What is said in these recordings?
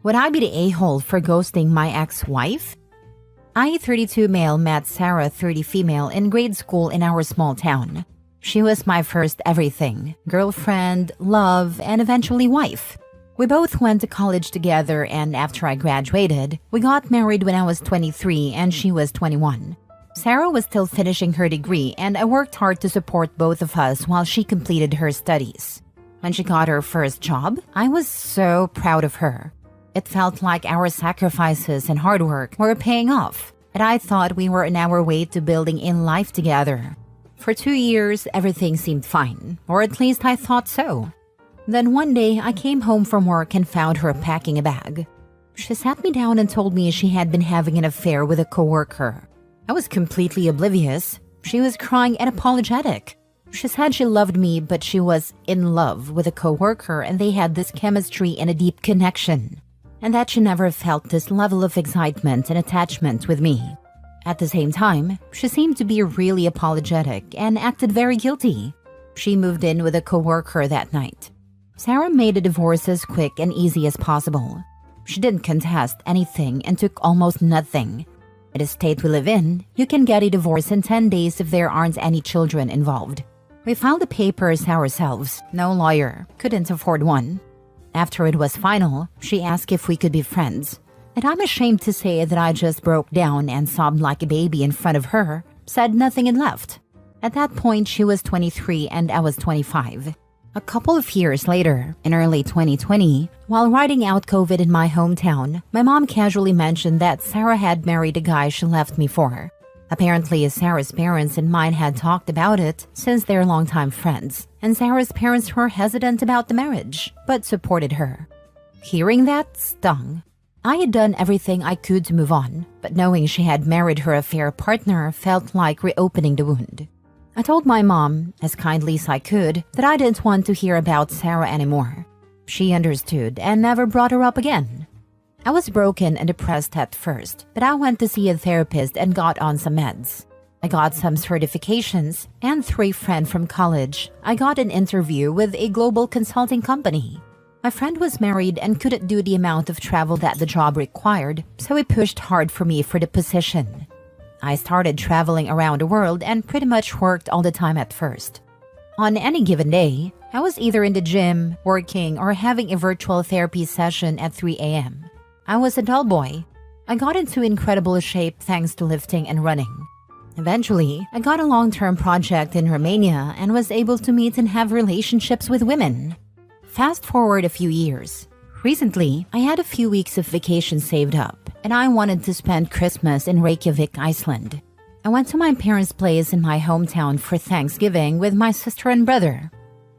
Would I be the a-hole for ghosting my ex-wife? I, 32 male, met Sarah, 30 female, in grade school in our small town. She was my first everything: girlfriend, love, and eventually wife. We both went to college together, and after I graduated, we got married when I was 23 and she was 21. Sarah was still finishing her degree, and I worked hard to support both of us while she completed her studies. When she got her first job, I was so proud of her. It felt like our sacrifices and hard work were paying off, and I thought we were on our way to building in life together. For 2 years, everything seemed fine, or at least I thought so. Then one day, I came home from work and found her packing a bag. She sat me down and told me she had been having an affair with a coworker. I was completely oblivious. She was crying and apologetic. She said she loved me, but she was in love with a coworker and they had this chemistry and a deep connection, and that she never felt this level of excitement and attachment with me. At the same time, she seemed to be really apologetic and acted very guilty. She moved in with a coworker that night. Sarah made a divorce as quick and easy as possible. She didn't contest anything and took almost nothing. In the state we live in, you can get a divorce in 10 days if there aren't any children involved. We filed the papers ourselves, no lawyer, couldn't afford one. After it was final, she asked if we could be friends. And I'm ashamed to say that I just broke down and sobbed like a baby in front of her, said nothing and left. At that point, she was 23 and I was 25. A couple of years later, in early 2020, while riding out COVID in my hometown, my mom casually mentioned that Sarah had married a guy she left me for. Apparently, Sarah's parents and mine had talked about it since they're longtime friends, and Sarah's parents were hesitant about the marriage, but supported her. Hearing that stung. I had done everything I could to move on, but knowing she had married her affair partner felt like reopening the wound. I told my mom, as kindly as I could, that I didn't want to hear about Sarah anymore. She understood and never brought her up again. I was broken and depressed at first, but I went to see a therapist and got on some meds. I got some certifications, and through a friend from college, I got an interview with a global consulting company. My friend was married and couldn't do the amount of travel that the job required, so he pushed hard for me for the position. I started traveling around the world and pretty much worked all the time at first. On any given day, I was either in the gym, working, or having a virtual therapy session at 3 a.m. I was a dull boy. I got into incredible shape thanks to lifting and running. Eventually, I got a long-term project in Romania and was able to meet and have relationships with women. Fast forward a few years. Recently, I had a few weeks of vacation saved up, and I wanted to spend Christmas in Reykjavik, Iceland. I went to my parents' place in my hometown for Thanksgiving with my sister and brother.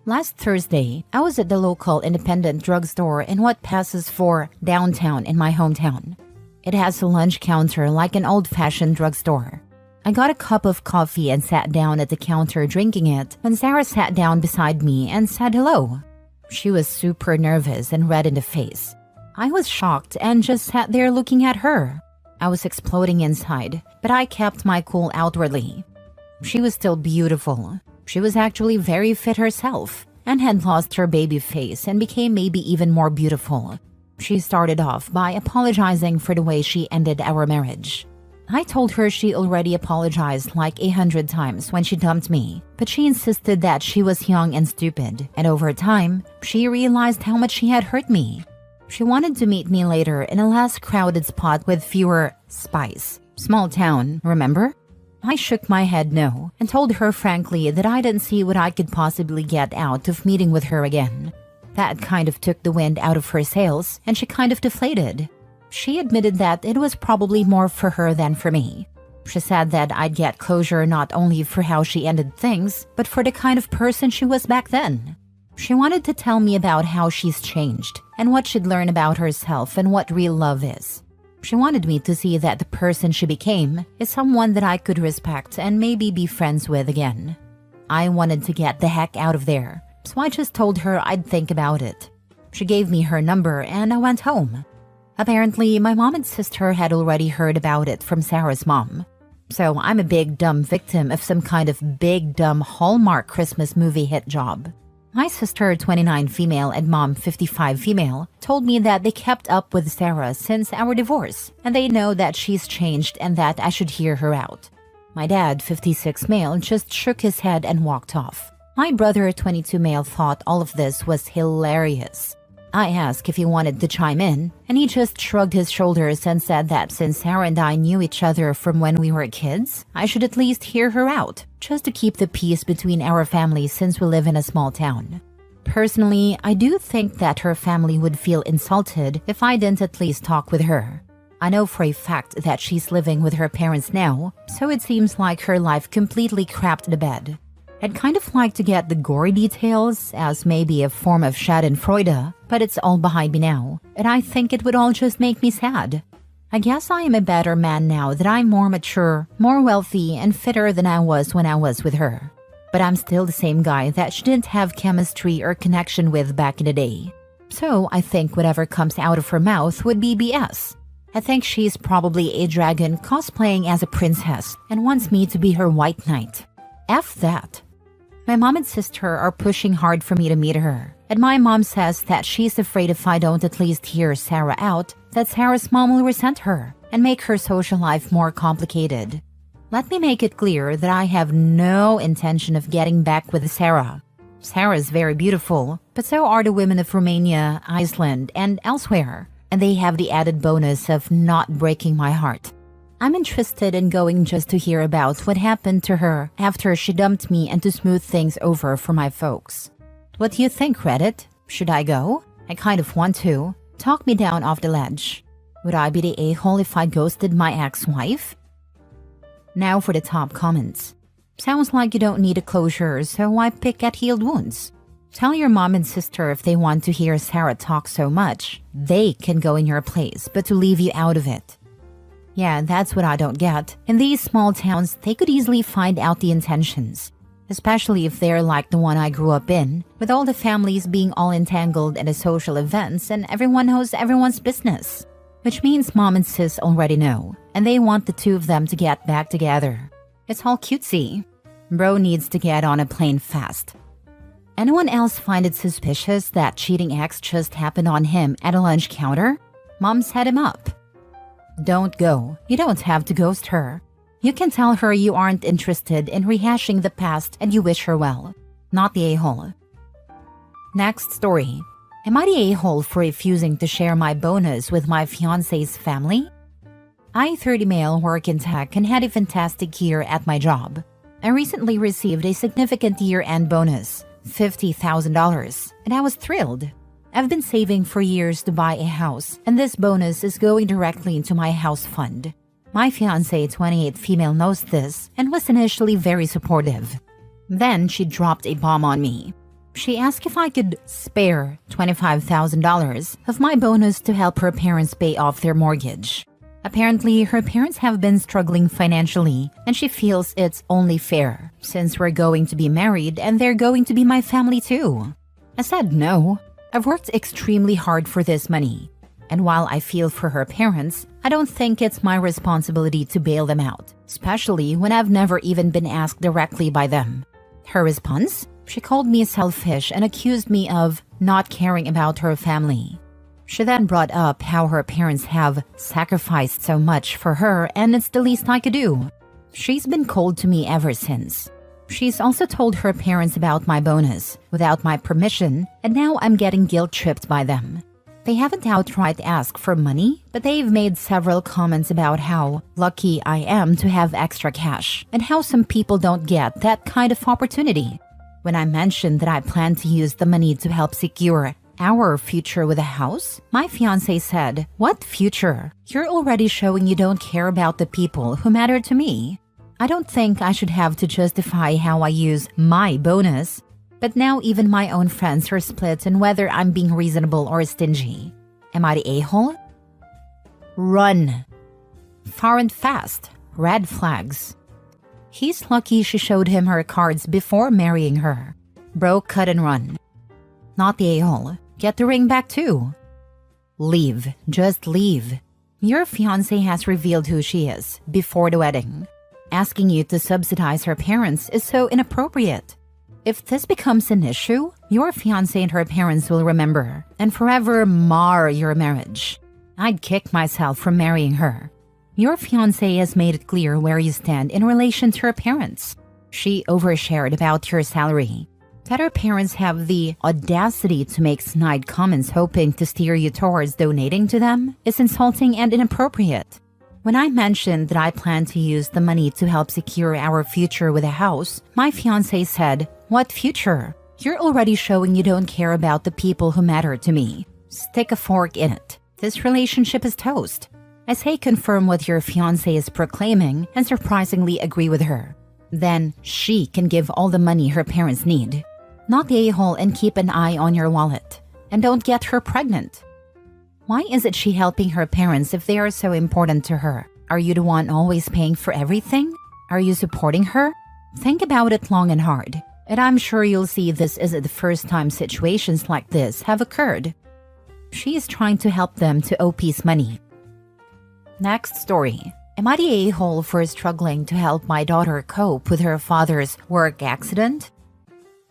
Last Thursday, I was at the local independent drugstore in what passes for downtown in my hometown. It has a lunch counter like an old-fashioned drugstore. I got a cup of coffee and sat down at the counter drinking it when Sarah sat down beside me and said hello. She was super nervous and red in the face. I was shocked and just sat there looking at her. I was exploding inside, but I kept my cool outwardly. She was still beautiful. She was actually very fit herself and had lost her baby face and became maybe even more beautiful. She started off by apologizing for the way she ended our marriage. I told her she already apologized like 100 times when she dumped me, but she insisted that she was young and stupid, and over time, she realized how much she had hurt me. She wanted to meet me later in a less crowded spot with fewer spies. Small town, remember? I shook my head no, and told her frankly that I didn't see what I could possibly get out of meeting with her again. That kind of took the wind out of her sails, and she kind of deflated. She admitted that it was probably more for her than for me. She said that I'd get closure not only for how she ended things, but for the kind of person she was back then. She wanted to tell me about how she's changed, and what she'd learn about herself and what real love is. She wanted me to see that the person she became is someone that I could respect and maybe be friends with again. I wanted to get the heck out of there, so I just told her I'd think about it. She gave me her number and I went home. Apparently, my mom and sister had already heard about it from Sarah's mom. So I'm a big dumb victim of some kind of big dumb Hallmark Christmas movie hit job. My sister, 29 female, and mom, 55 female, told me that they kept up with Sarah since our divorce, and they know that she's changed and that I should hear her out. My dad, 56 male, just shook his head and walked off. My brother, 22 male, thought all of this was hilarious. I asked if he wanted to chime in, and he just shrugged his shoulders and said that since Sarah and I knew each other from when we were kids, I should at least hear her out, just to keep the peace between our families since we live in a small town. Personally, I do think that her family would feel insulted if I didn't at least talk with her. I know for a fact that she's living with her parents now, so it seems like her life completely crapped the bed. I'd kind of like to get the gory details as maybe a form of schadenfreude, but it's all behind me now, and I think it would all just make me sad. I guess I am a better man now that I'm more mature, more wealthy, and fitter than I was when I was with her. But I'm still the same guy that she didn't have chemistry or connection with back in the day. So I think whatever comes out of her mouth would be BS. I think she's probably a dragon cosplaying as a princess and wants me to be her white knight. F that. My mom and sister are pushing hard for me to meet her, and my mom says that she's afraid if I don't at least hear Sarah out, that Sarah's mom will resent her and make her social life more complicated. Let me make it clear that I have no intention of getting back with Sarah. Sarah is very beautiful, but so are the women of Romania, Iceland, and elsewhere, and they have the added bonus of not breaking my heart. I'm interested in going just to hear about what happened to her after she dumped me and to smooth things over for my folks. What do you think, Reddit? Should I go? I kind of want to. Talk me down off the ledge. Would I be the a-hole if I ghosted my ex-wife? Now for the top comments. Sounds like you don't need a closure, so why pick at healed wounds? Tell your mom and sister if they want to hear Sarah talk so much, they can go in your place, but to leave you out of it. Yeah, that's what I don't get. In these small towns, they could easily find out the intentions. Especially if they're like the one I grew up in, with all the families being all entangled in the social events and everyone knows everyone's business. Which means mom and sis already know, and they want the two of them to get back together. It's all cutesy. Bro needs to get on a plane fast. Anyone else find it suspicious that cheating ex just happened on him at a lunch counter? Mom set him up. Don't go. You don't have to ghost her. You can tell her you aren't interested in rehashing the past and you wish her well. Not the a-hole. Next story. Am I the a-hole for refusing to share my bonus with my fiancé's family? I, 30 male, work in tech and had a fantastic year at my job. I recently received a significant year-end bonus, $50,000, and I was thrilled. I've been saving for years to buy a house, and this bonus is going directly into my house fund. My fiancé, 28 female, knows this and was initially very supportive. Then she dropped a bomb on me. She asked if I could spare $25,000 of my bonus to help her parents pay off their mortgage. Apparently, her parents have been struggling financially, and she feels it's only fair, since we're going to be married and they're going to be my family too. I said no. I've worked extremely hard for this money, and while I feel for her parents, I don't think it's my responsibility to bail them out, especially when I've never even been asked directly by them. Her response? She called me selfish and accused me of not caring about her family. She then brought up how her parents have sacrificed so much for her and it's the least I could do. She's been cold to me ever since. She's also told her parents about my bonus without my permission, and now I'm getting guilt-tripped by them. They haven't outright asked for money, but they've made several comments about how lucky I am to have extra cash and how some people don't get that kind of opportunity. When I mentioned that I plan to use the money to help secure our future with a house, my fiancé said, "What future? You're already showing you don't care about the people who matter to me." I don't think I should have to justify how I use my bonus, but now even my own friends are split on whether I'm being reasonable or stingy. Am I the a-hole? Run. Far and fast. Red flags. He's lucky she showed him her cards before marrying her. Bro, cut and run. Not the a-hole. Get the ring back too. Leave. Just leave. Your fiancé has revealed who she is before the wedding. Asking you to subsidize her parents is so inappropriate. If this becomes an issue, your fiancé and her parents will remember and forever mar your marriage. I'd kick myself for marrying her. Your fiancé has made it clear where you stand in relation to her parents. She overshared about your salary. That her parents have the audacity to make snide comments hoping to steer you towards donating to them is insulting and inappropriate. When I mentioned that I plan to use the money to help secure our future with a house, my fiancé said, "What future? You're already showing you don't care about the people who matter to me. Stick a fork in it. This relationship is toast." I say confirm what your fiancé is proclaiming and surprisingly agree with her. Then she can give all the money her parents need. Not the a-hole and keep an eye on your wallet. And don't get her pregnant. Why isn't she helping her parents if they are so important to her? Are you the one always paying for everything? Are you supporting her? Think about it long and hard. And I'm sure you'll see this isn't the first time situations like this have occurred. She is trying to help them to owe peace money. Next story. Am I the a-hole for struggling to help my daughter cope with her father's work accident?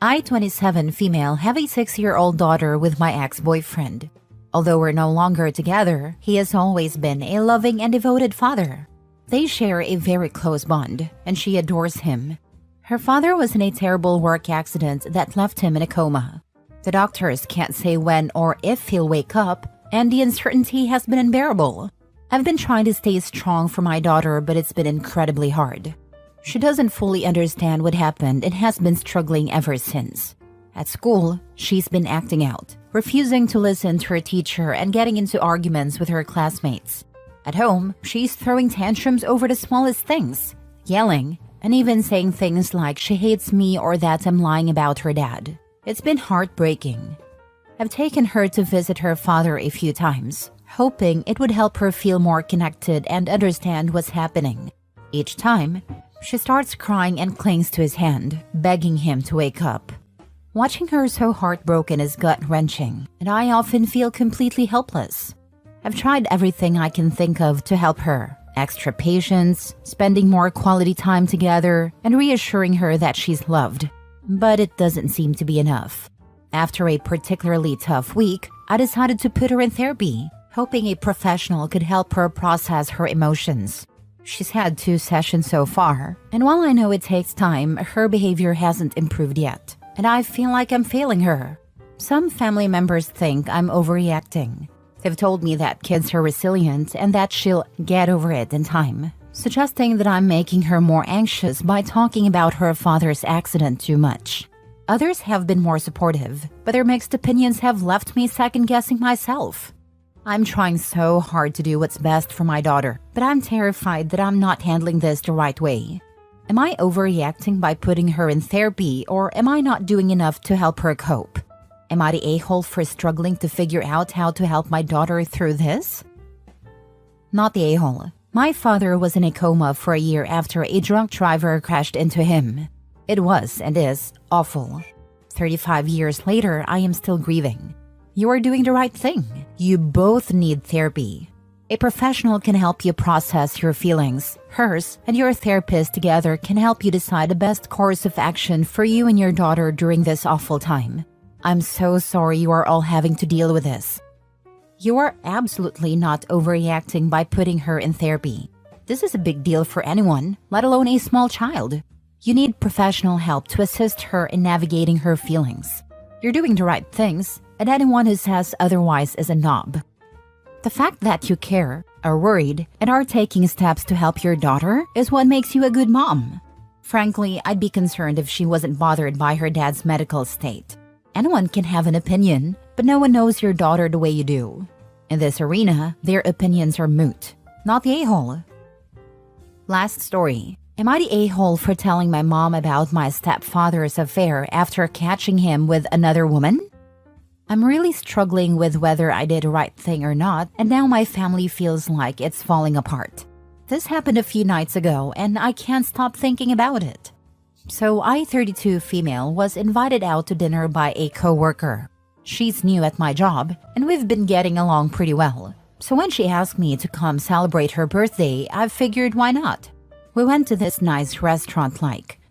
I, 27 female, have a 6-year-old daughter with my ex-boyfriend. Although we're no longer together, he has always been a loving and devoted father. They share a very close bond, and she adores him. Her father was in a terrible work accident that left him in a coma. The doctors can't say when or if he'll wake up, and the uncertainty has been unbearable. I've been trying to stay strong for my daughter, but it's been incredibly hard. She doesn't fully understand what happened and has been struggling ever since. At school, she's been acting out, refusing to listen to her teacher and getting into arguments with her classmates. At home, she's throwing tantrums over the smallest things, yelling, and even saying things like she hates me or that I'm lying about her dad. It's been heartbreaking. I've taken her to visit her father a few times, hoping it would help her feel more connected and understand what's happening. Each time, she starts crying and clings to his hand, begging him to wake up. Watching her so heartbroken is gut-wrenching, and I often feel completely helpless. I've tried everything I can think of to help her. Extra patience, spending more quality time together, and reassuring her that she's loved. But it doesn't seem to be enough. After a particularly tough week, I decided to put her in therapy, hoping a professional could help her process her emotions. She's had 2 sessions so far, and while I know it takes time, her behavior hasn't improved yet, and I feel like I'm failing her. Some family members think I'm overreacting. They've told me that kids are resilient and that she'll get over it in time, suggesting that I'm making her more anxious by talking about her father's accident too much. Others have been more supportive, but their mixed opinions have left me second-guessing myself. I'm trying so hard to do what's best for my daughter, but I'm terrified that I'm not handling this the right way. Am I overreacting by putting her in therapy, or am I not doing enough to help her cope? Am I the a-hole for struggling to figure out how to help my daughter through this? Not the a-hole. My father was in a coma for a year after a drunk driver crashed into him. It was and is awful. 35 years later, I am still grieving. You are doing the right thing. You both need therapy. A professional can help you process your feelings. Hers and your therapist together can help you decide the best course of action for you and your daughter during this awful time. I'm so sorry you are all having to deal with this. You are absolutely not overreacting by putting her in therapy. This is a big deal for anyone, let alone a small child. You need professional help to assist her in navigating her feelings. You're doing the right things, and anyone who says otherwise is a knob. The fact that you care, are worried, and are taking steps to help your daughter is what makes you a good mom. Frankly, I'd be concerned if she wasn't bothered by her dad's medical state. Anyone can have an opinion, but no one knows your daughter the way you do. In this arena, their opinions are moot, not the a-hole. Last story. Am I the a-hole for telling my mom about my stepfather's affair after catching him with another woman? I'm really struggling with whether I did the right thing or not, and now my family feels like it's falling apart. This happened a few nights ago, and I can't stop thinking about it. So I, 32 female, was invited out to dinner by a co-worker. She's new at my job, and we've been getting along pretty well. So when she asked me to come celebrate her birthday, I figured why not? We went to this nice restaurant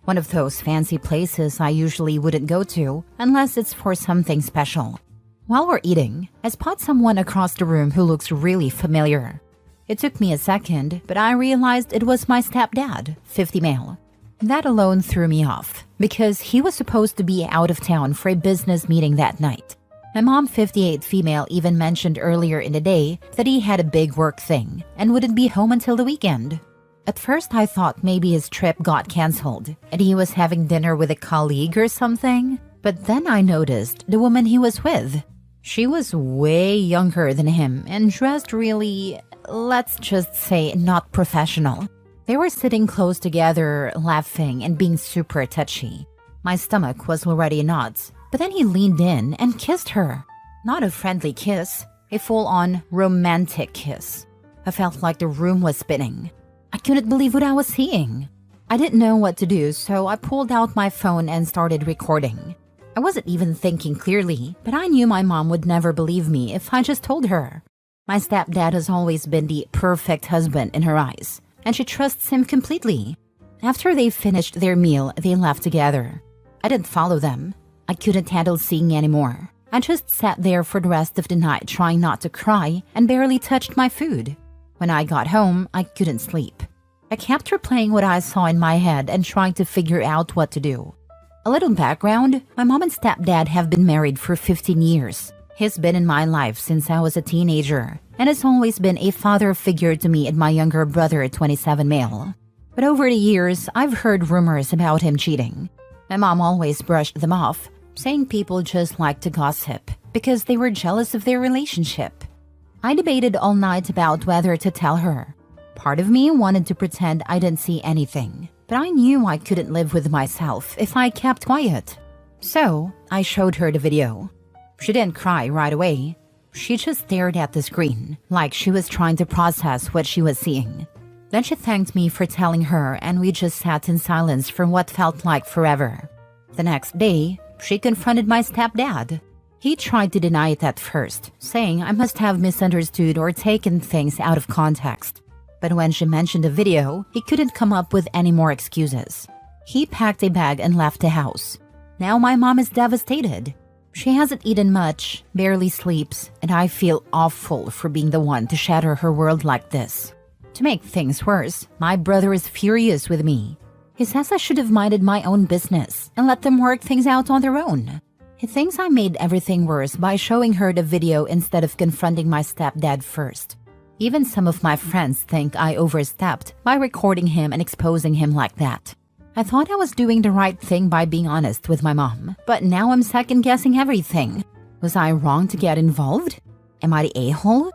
One of those fancy places I usually wouldn't go to unless it's for something special. While we're eating, I spot someone across the room who looks really familiar. It took me a second, but I realized it was my stepdad, 50 male. That alone threw me off, because he was supposed to be out of town for a business meeting that night. My mom, 58 female, even mentioned earlier in the day that he had a big work thing and wouldn't be home until the weekend. At first I thought maybe his trip got cancelled and he was having dinner with a colleague or something, but then I noticed the woman he was with. She was way younger than him and dressed really, let's just say, not professional. They were sitting close together, laughing and being super touchy. My stomach was already in knots, but then he leaned in and kissed her. Not a friendly kiss, a full-on romantic kiss. I felt like the room was spinning. I couldn't believe what I was seeing. I didn't know what to do, so I pulled out my phone and started recording. I wasn't even thinking clearly, but I knew my mom would never believe me if I just told her. My stepdad has always been the perfect husband in her eyes, and she trusts him completely. After they finished their meal, they left together. I didn't follow them. I couldn't handle seeing anymore. I just sat there for the rest of the night trying not to cry and barely touched my food. When I got home, I couldn't sleep. I kept replaying what I saw in my head and trying to figure out what to do. A little background, my mom and stepdad have been married for 15 years. He's been in my life since I was a teenager and has always been a father figure to me and my younger brother, 27 male. But over the years, I've heard rumors about him cheating. My mom always brushed them off, saying people just like to gossip because they were jealous of their relationship. I debated all night about whether to tell her. Part of me wanted to pretend I didn't see anything, but I knew I couldn't live with myself if I kept quiet. So, I showed her the video. She didn't cry right away. She just stared at the screen, like she was trying to process what she was seeing. Then she thanked me for telling her, and we just sat in silence for what felt like forever. The next day, she confronted my stepdad. He tried to deny it at first, saying I must have misunderstood or taken things out of context. But when she mentioned the video, he couldn't come up with any more excuses. He packed a bag and left the house. Now my mom is devastated. She hasn't eaten much, barely sleeps, and I feel awful for being the one to shatter her world like this. To make things worse, my brother is furious with me. He says I should have minded my own business and let them work things out on their own. He thinks I made everything worse by showing her the video instead of confronting my stepdad first. Even some of my friends think I overstepped by recording him and exposing him like that. I thought I was doing the right thing by being honest with my mom, but now I'm second-guessing everything. Was I wrong to get involved? Am I the a-hole?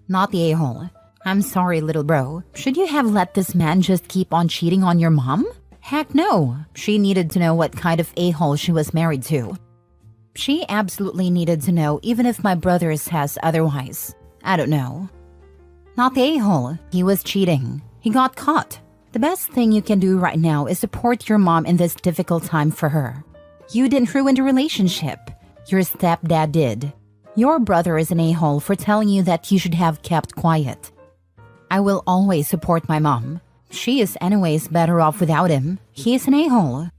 Not the a-hole. I'm sorry, little bro. Should you have let this man just keep on cheating on your mom? Heck no. She needed to know what kind of a-hole she was married to. She absolutely needed to know, even if my brother says otherwise. I don't know. Not the a-hole. He was cheating. He got caught. The best thing you can do right now is support your mom in this difficult time for her. You didn't ruin the relationship. Your stepdad did. Your brother is an a-hole for telling you that you should have kept quiet. I will always support my mom. She is anyways better off without him. He is an a-hole.